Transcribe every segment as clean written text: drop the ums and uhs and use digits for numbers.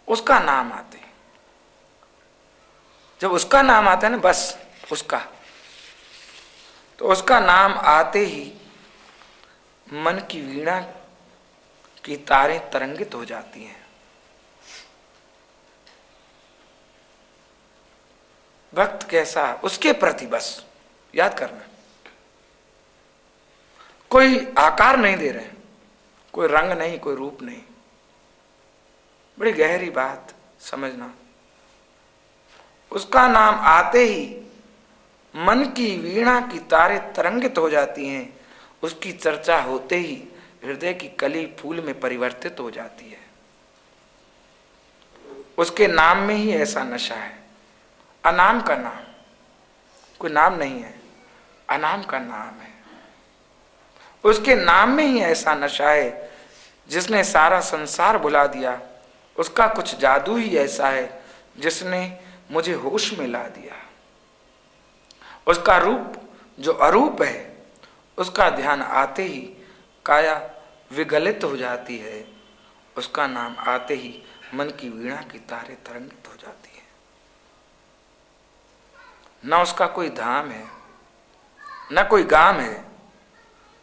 उसका नाम आते, जब उसका नाम आता है ना, बस उसका, तो उसका नाम आते ही मन की वीणा की तारें तरंगित हो जाती हैं। भक्त कैसा, उसके प्रति बस याद करना, कोई आकार नहीं दे रहे, कोई रंग नहीं, कोई रूप नहीं। बड़ी गहरी बात समझना। उसका नाम आते ही मन की वीणा की तारें तरंगित हो जाती हैं। उसकी चर्चा होते ही हृदय की कली फूल में परिवर्तित हो जाती है। उसके नाम में ही ऐसा नशा है। अनाम का नाम, कोई नाम नहीं है, अनाम का नाम है। उसके नाम में ही ऐसा नशा है जिसने सारा संसार भुला दिया। उसका कुछ जादू ही ऐसा है जिसने मुझे होश में ला दिया। उसका रूप जो अरूप है, उसका ध्यान आते ही काया विगलित हो जाती है। उसका नाम आते ही मन की वीणा की तारें तरंगित हो जाती है। न उसका कोई धाम है, न कोई गाम है,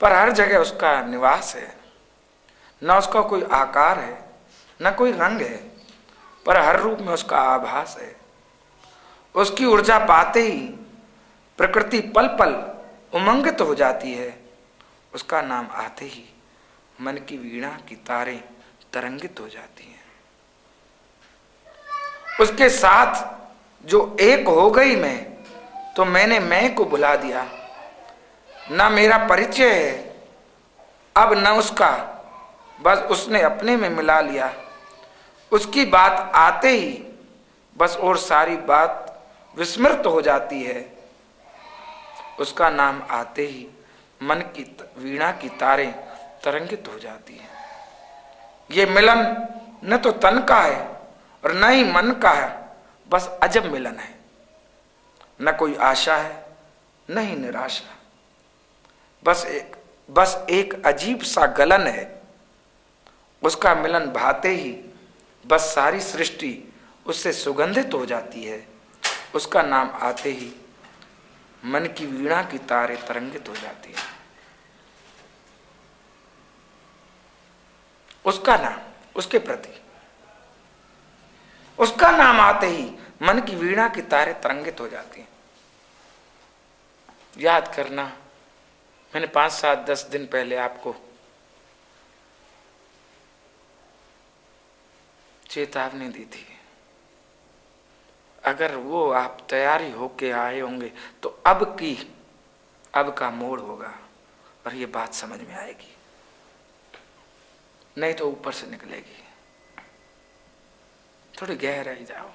पर हर जगह उसका निवास है। न उसका कोई आकार है, न कोई रंग है, पर हर रूप में उसका आभास है। उसकी ऊर्जा पाते ही प्रकृति पल पल उमंगित हो जाती है। उसका नाम आते ही मन की वीणा की तारें तरंगित हो जाती हैं। उसके साथ जो एक हो गई मैं, तो मैंने मैं को भुला दिया। ना मेरा परिचय है अब न उसका, बस उसने अपने में मिला लिया। उसकी बात आते ही बस और सारी बात विस्मृत हो जाती है। उसका नाम आते ही मन की वीणा की तारें तरंगित हो जाती हैं। ये मिलन न तो तन का है और न ही मन का है, बस अजब मिलन है। न कोई आशा है, न ही निराशा, बस एक अजीब सा गलन है। उसका मिलन भाते ही बस सारी सृष्टि उससे सुगंधित हो जाती है। उसका नाम आते ही मन की वीणा की तारें तरंगित हो जाती है। उसका नाम, उसके प्रति, उसका नाम आते ही मन की वीणा की तारें तरंगित हो जाती हैं। याद करना, मैंने 5, 7, 10 दिन पहले आपको चेतावनी दी थी। अगर वो आप तैयारी होके आए होंगे तो अब का मोड़ होगा और ये बात समझ में आएगी, नहीं तो ऊपर से निकलेगी। थोड़ी गहराई जाओ,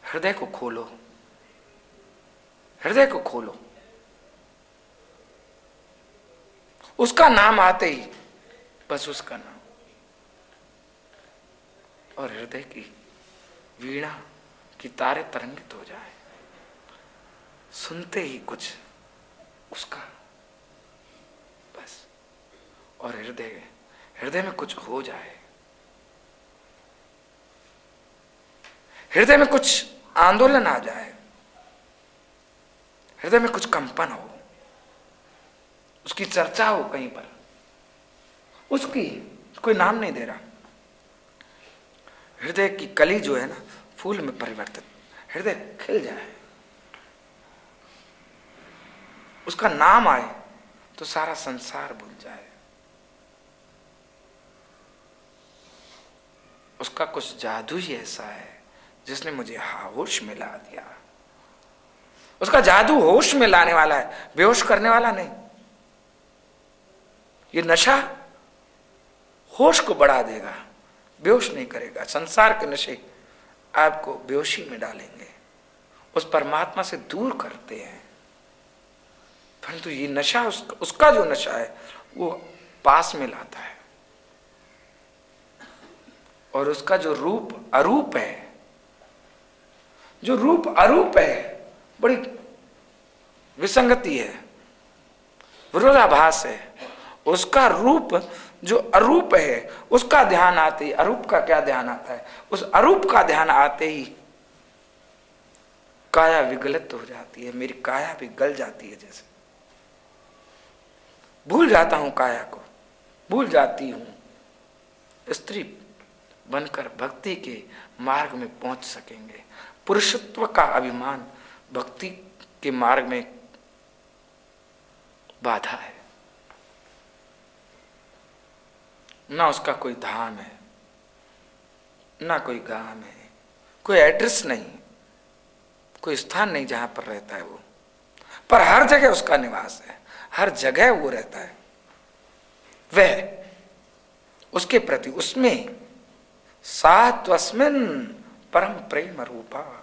हृदय को खोलो, हृदय को खोलो। उसका नाम आते ही बस उसका नाम, और हृदय की वीणा की तारें तरंगित हो जाए। सुनते ही कुछ उसका, बस, और हृदय में कुछ हो जाए। हृदय में कुछ आंदोलन आ जाए, हृदय में कुछ कंपन हो, उसकी चर्चा हो कहीं पर, उसकी कोई नाम नहीं दे रहा। हृदय की कली जो है ना, फूल में परिवर्तित, हृदय खिल जाए, उसका नाम आए तो सारा संसार भूल जाए। उसका कुछ जादू ही ऐसा है जिसने मुझे होश में ला दिया। उसका जादू होश में लाने वाला है, बेहोश करने वाला नहीं। ये नशा होश को बढ़ा देगा, बेहोश नहीं करेगा। संसार के नशे आपको बेहोशी में डालेंगे, उस परमात्मा से दूर करते हैं। परंतु ये नशा, उसका जो नशा है वो पास में लाता है। और उसका जो रूप अरूप है, जो रूप अरूप है, बड़ी विसंगति है, विरोधाभास है। उसका रूप जो अरूप है उसका ध्यान आते ही अरूप का क्या ध्यान आता है, उस अरूप का ध्यान आते ही काया विगलित हो जाती है, मेरी काया भी गल जाती है, जैसे भूल जाता हूं काया को, भूल जाती हूं। स्त्री बनकर भक्ति के मार्ग में पहुंच सकेंगे। पुरुषत्व का अभिमान भक्ति के मार्ग में बाधा है। ना उसका कोई धाम है, ना कोई गांव है, कोई एड्रेस नहीं, कोई स्थान नहीं जहां पर रहता है वो, पर हर जगह उसका निवास है, हर जगह वो रहता है। वह उसके प्रति उसमें सात्वस्मिन् परम प्रेम रूपा